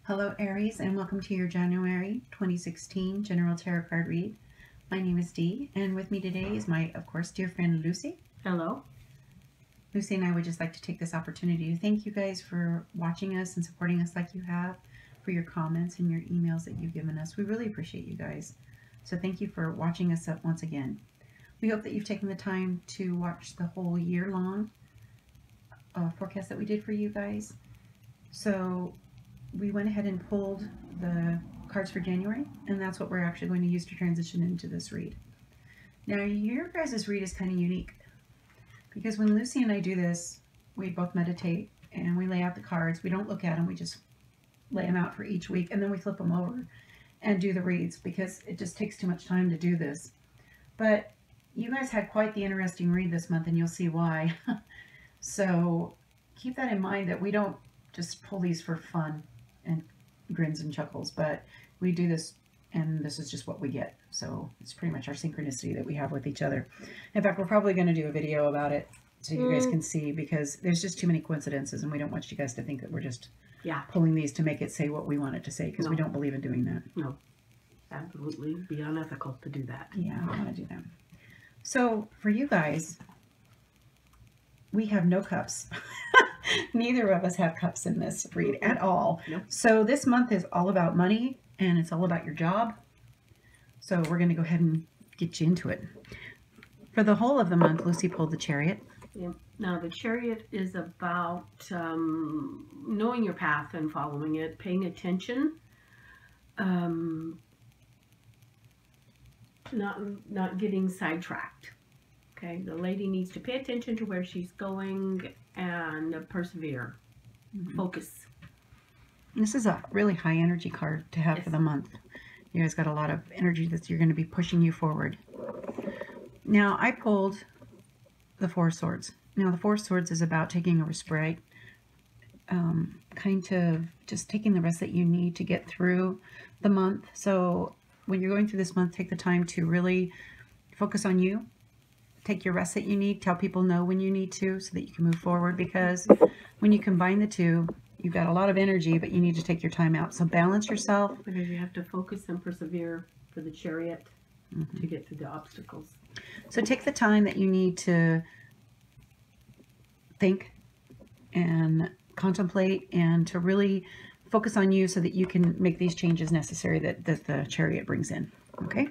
Hello Aries, and welcome to your January 2016 General Tarot Card Read. My name is Dee, and with me today is my, of course, dear friend Lucy. Hello. Lucy and I would just like to take this opportunity to thank you guys for watching us and supporting us like you have, for your comments and your emails that you've given us. We really appreciate you guys. So thank you for watching us up once again. We hope that you've taken the time to watch the whole year-long forecast that we did for you guys. So we went ahead and pulled the cards for January, and that's what we're actually going to use to transition into this read. Now, your guys' read is kind of unique because when Lucy and I do this, we both meditate and we lay out the cards. We don't look at them, we just lay them out for each week, and then we flip them over and do the reads because it just takes too much time to do this. But you guys had quite the interesting read this month, and you'll see why. So keep that in mind, that we don't just pull these for fun and grins and chuckles, but we do this and this is just what we get. So it's pretty much our synchronicity that we have with each other. In fact, we're probably going to do a video about it so you guys can see, because there's just too many coincidences and we don't want you guys to think that we're just pulling these to make it say what we want it to say, because we don't believe in doing that. No, absolutely be unethical to do that. Yeah, I don't want to do that. So for you guys, we have no cups. Neither of us have cups in this read at all. Nope. So this month is all about money, and it's all about your job. So we're going to go ahead and get you into it. For the whole of the month, Lucy pulled the Chariot. Yeah. Now, the Chariot is about knowing your path and following it, paying attention, not getting sidetracked. Okay, the lady needs to pay attention to where she's going and persevere. Focus. This is a really high energy card to have for the month. You guys got a lot of energy that you're going to be pushing you forward. Now, I pulled the Four of Swords. Now, the Four of Swords is about taking a respite, kind of just taking the rest that you need to get through the month. So when you're going through this month, take the time to really focus on you. Take your rest that you need. Tell people no when you need to, so that you can move forward, because when you combine the two, you've got a lot of energy, but you need to take your time out. So balance yourself. Because you have to focus and persevere for the Chariot to get through the obstacles. So take the time that you need to think and contemplate and to really focus on you so that you can make these changes necessary that the Chariot brings in. Okay?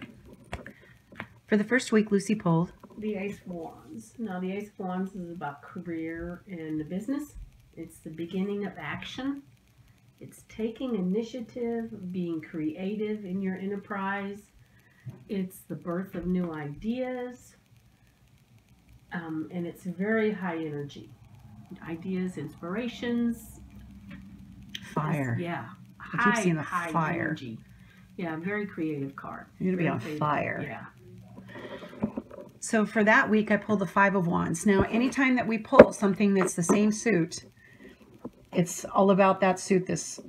For the first week, Lucy pulled the Ace of Wands. Now, the Ace of Wands is about career and business. It's the beginning of action. It's taking initiative, being creative in your enterprise. It's the birth of new ideas. And it's very high energy. Ideas, inspirations. Fire. Yeah. I keep seeing the fire. Energy. Yeah, very creative card. You're going to be on fire. Yeah. So for that week, I pulled the Five of Wands. Now, anytime that we pull something that's the same suit, it's all about that suit this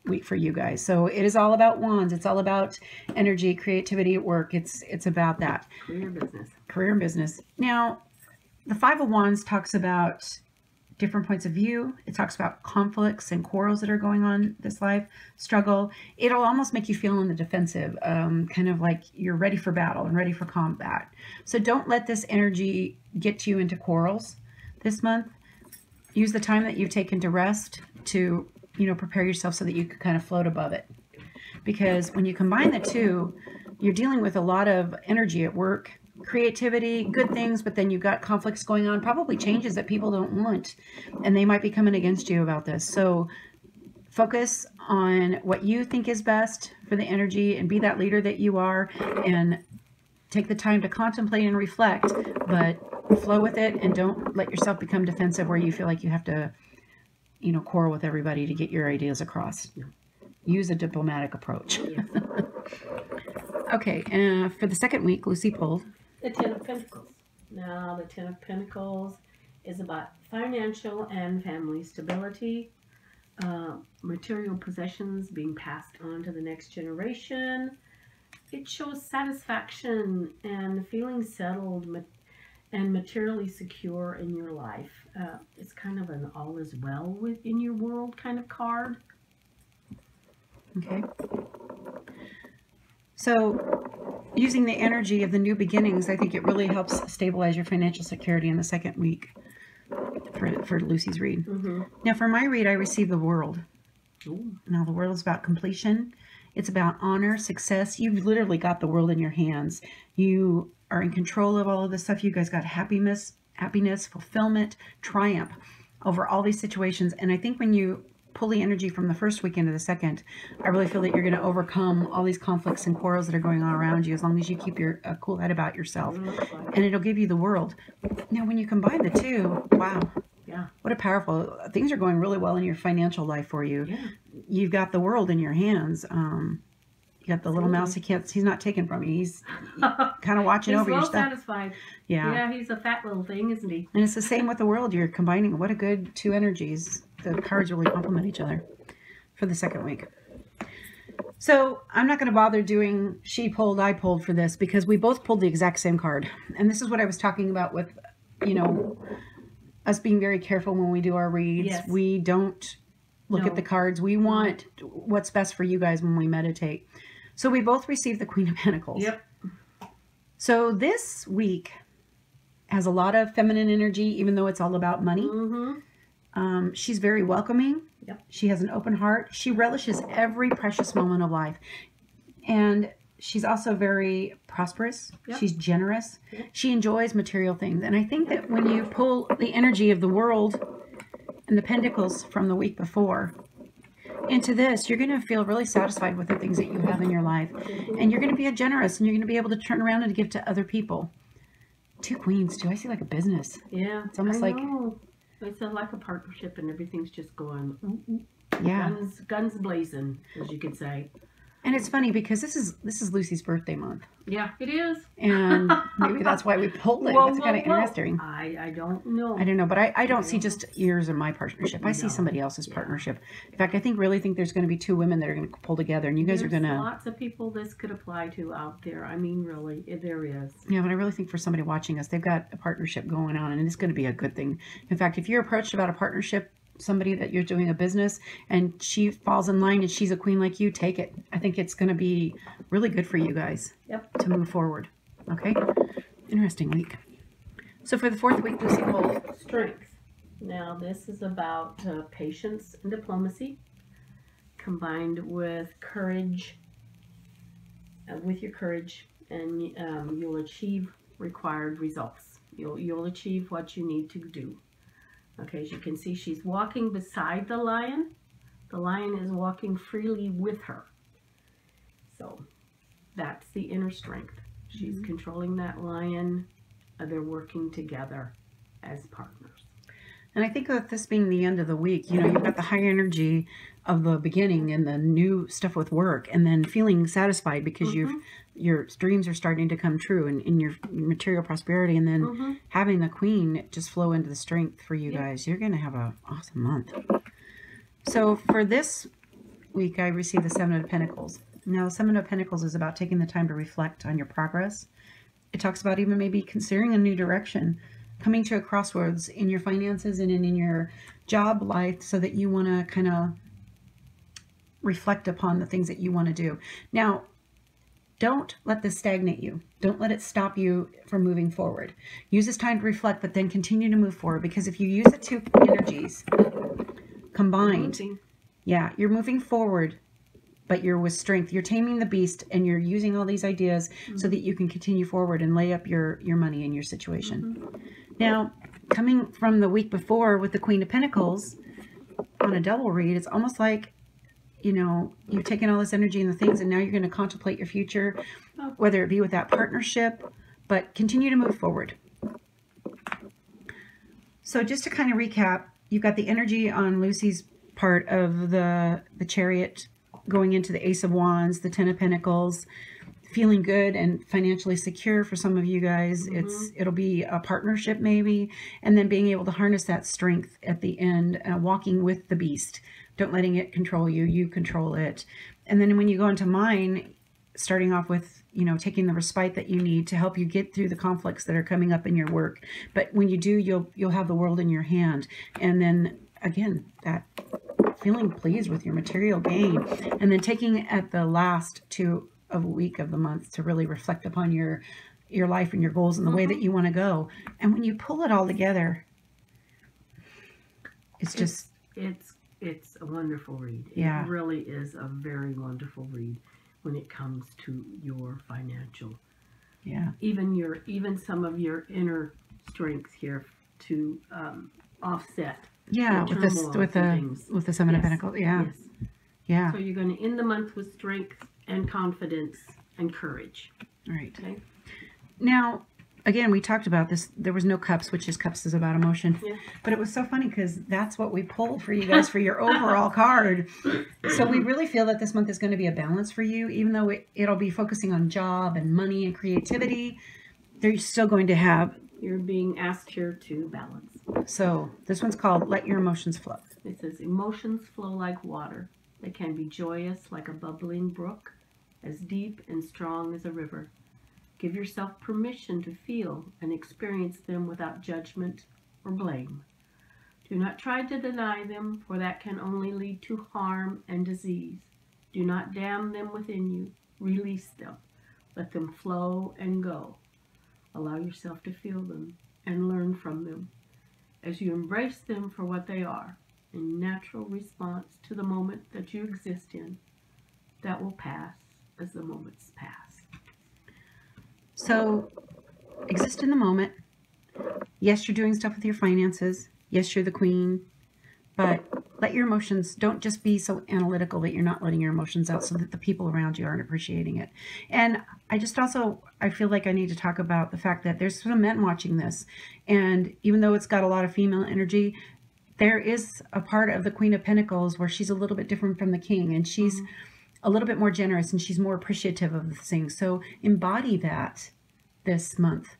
week for you guys. So it is all about wands. It's all about energy, creativity at work. It's about that. Career, business. Career and business. Now, the Five of Wands talks about different points of view. It talks about conflicts and quarrels that are going on this life, struggle. It'll almost make you feel on the defensive, kind of like you're ready for battle and ready for combat. So don't let this energy get you into quarrels this month. Use the time that you've taken to rest to, prepare yourself so that you can kind of float above it. Because when you combine the two, you're dealing with a lot of energy at work, creativity, good things, but then you've got conflicts going on, probably changes that people don't want, and they might be coming against you about this. So focus on what you think is best for the energy and be that leader that you are, and take the time to contemplate and reflect, but flow with it, and don't let yourself become defensive where you feel like you have to, quarrel with everybody to get your ideas across. Use a diplomatic approach. Yes. Okay, for the second week, Lucy pulled the Ten of Pentacles. Now, the Ten of Pentacles is about financial and family stability, material possessions being passed on to the next generation. It shows satisfaction and feeling settled and materially secure in your life. It's kind of an all is well within your world kind of card. Okay. So using the energy of the new beginnings, I think it really helps stabilize your financial security in the second week for Lucy's read. Now for my read, I receive the World. Ooh. Now the World is about completion. It's about honor, success. You've literally got the world in your hands. You are in control of all of this stuff. You guys got happiness, fulfillment, triumph over all these situations. And I think when you pull the energy from the first week into the second, I really feel that you're going to overcome all these conflicts and quarrels that are going on around you as long as you keep your cool head about yourself. And it'll give you the world. Now, when you combine the two, wow. Yeah. What a powerful, things are going really well in your financial life for you. Yeah. You've got the world in your hands. You got the little mouse he's not taken from you. He's kind of watching over your stuff. He's well satisfied. Yeah. Yeah, he's a fat little thing, isn't he? And it's the same with the world. You're combining. What a good two energies. The cards really complement each other for the second week. So I'm not going to bother doing she pulled, I pulled for this because we both pulled the exact same card. And this is what I was talking about with, you know, us being very careful when we do our reads. Yes. We don't look at the cards. We want what's best for you guys when we meditate. So we both received the Queen of Pentacles. Yep. So this week has a lot of feminine energy, even though it's all about money. She's very welcoming. Yep. She has an open heart. She relishes every precious moment of life. And she's also very prosperous. Yep. She's generous. Yep. She enjoys material things. And I think that when you pull the energy of the World and the Pentacles from the week before into this, you're going to feel really satisfied with the things that you have in your life. And you're going to be generous, and you're going to be able to turn around and give to other people. Two queens, too. I see like a business. Yeah. It's almost like... It's like a partnership, and everything's just going, yeah, guns blazing, as you could say. And it's funny because this is Lucy's birthday month. Yeah, it is. And maybe that's why we pulled it. It's kind of interesting. I don't know. I don't know, but I don't see just yours and my partnership. I see somebody else's partnership. In fact, I really think there's going to be two women that are going to pull together, and you guys are going to... There's lots of people this could apply to out there. I mean, really, there is. Yeah, but I really think for somebody watching us, they've got a partnership going on, and it's going to be a good thing. In fact, if you're approached about a partnership, somebody that you're doing a business and she falls in line and she's a queen like you, take it. I think it's going to be really good for you guys to move forward. Okay? Interesting week. So for the fourth week, Lucy pulled Strength. Now this is about patience and diplomacy combined with courage. With your courage, and you'll achieve required results. You'll achieve what you need to do. Okay, as you can see, she's walking beside the lion. The lion is walking freely with her. So that's the inner strength. She's controlling that lion. They're working together as partners. And I think with this being the end of the week, you know, you've got the high energy of the beginning and the new stuff with work, and then feeling satisfied because your dreams are starting to come true and in your material prosperity, and then having the queen just flow into the strength for you guys. You're going to have an awesome month. So for this week, I received the Seven of Pentacles. Now, the Seven of Pentacles is about taking the time to reflect on your progress. It talks about even maybe considering a new direction, coming to a crossroads in your finances and in your job life, so that you want to kind of reflect upon the things that you want to do. Now, don't let this stagnate you. Don't let it stop you from moving forward. Use this time to reflect, but then continue to move forward, because if you use the two energies combined, yeah, you're moving forward, but you're with strength. You're taming the beast, and you're using all these ideas so that you can continue forward and lay up your money in your situation. Now, coming from the week before with the Queen of Pentacles on a double read, it's almost like, you know, you've taken all this energy and the things, and now you're going to contemplate your future, whether it be with that partnership, but continue to move forward. So just to kind of recap, you've got the energy on Lucy's part of the Chariot going into the Ace of Wands, the Ten of Pentacles, feeling good and financially secure for some of you guys. It'll be a partnership maybe, and then being able to harness that strength at the end, walking with the beast. Don't letting it control you. You control it. And then when you go into mine, starting off with, you know, taking the respite that you need to help you get through the conflicts that are coming up in your work. But when you do, you'll have the world in your hand. And then again, that feeling pleased with your material gain, and then taking it at the last of a week of the month to really reflect upon your life and your goals and the way that you want to go. And when you pull it all together, it's a wonderful read. Yeah. It really is a very wonderful read when it comes to your financial. Yeah. Even some of your inner strengths here to offset. Yeah, with the Seven of Pentacles. Yeah. Yes. Yeah. So you're going to end the month with strength and confidence and courage. Right. Okay. Now, again, we talked about this. There was no cups, which is cups is about emotion. Yeah. But it was so funny because that's what we pulled for you guys for your overall card. So we really feel that this month is going to be a balance for you, even though it'll be focusing on job and money and creativity. They're still going to have. You're being asked here to balance. So this one's called Let Your Emotions Flow. It says emotions flow like water. They can be joyous like a bubbling brook, as deep and strong as a river. Give yourself permission to feel and experience them without judgment or blame. Do not try to deny them, for that can only lead to harm and disease. Do not dam them within you. Release them. Let them flow and go. Allow yourself to feel them and learn from them. As you embrace them for what they are, a natural response to the moment that you exist in, that will pass as the moments pass. So, exist in the moment. Yes, you're doing stuff with your finances. Yes, you're the queen. But let your emotions, don't just be so analytical that you're not letting your emotions out so that the people around you aren't appreciating it. And I feel like I need to talk about the fact that there's some men watching this. And even though it's got a lot of female energy, there is a part of the Queen of Pentacles where she's a little bit different from the King. And she's a little bit more generous and she's more appreciative of the things. So embody that this month.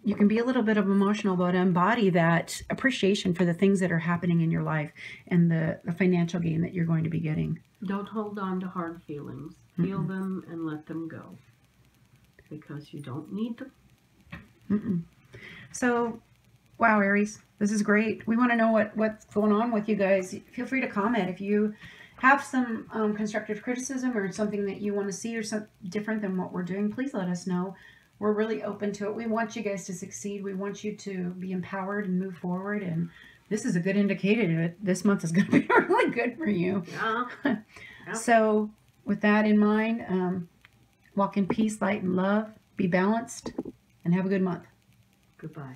You can be a little bit of emotional, but embody that appreciation for the things that are happening in your life and the financial gain that you're going to be getting. Don't hold on to hard feelings. Feel them and let them go. Because you don't need them. So, wow, Aries, this is great. We want to know what's going on with you guys. Feel free to comment if you have some constructive criticism or something that you want to see or something different than what we're doing. Please let us know. We're really open to it. We want you guys to succeed. We want you to be empowered and move forward. And this is a good indicator that this month is going to be really good for you. Yeah. So with that in mind, walk in peace, light, and love. Be balanced and have a good month. Goodbye.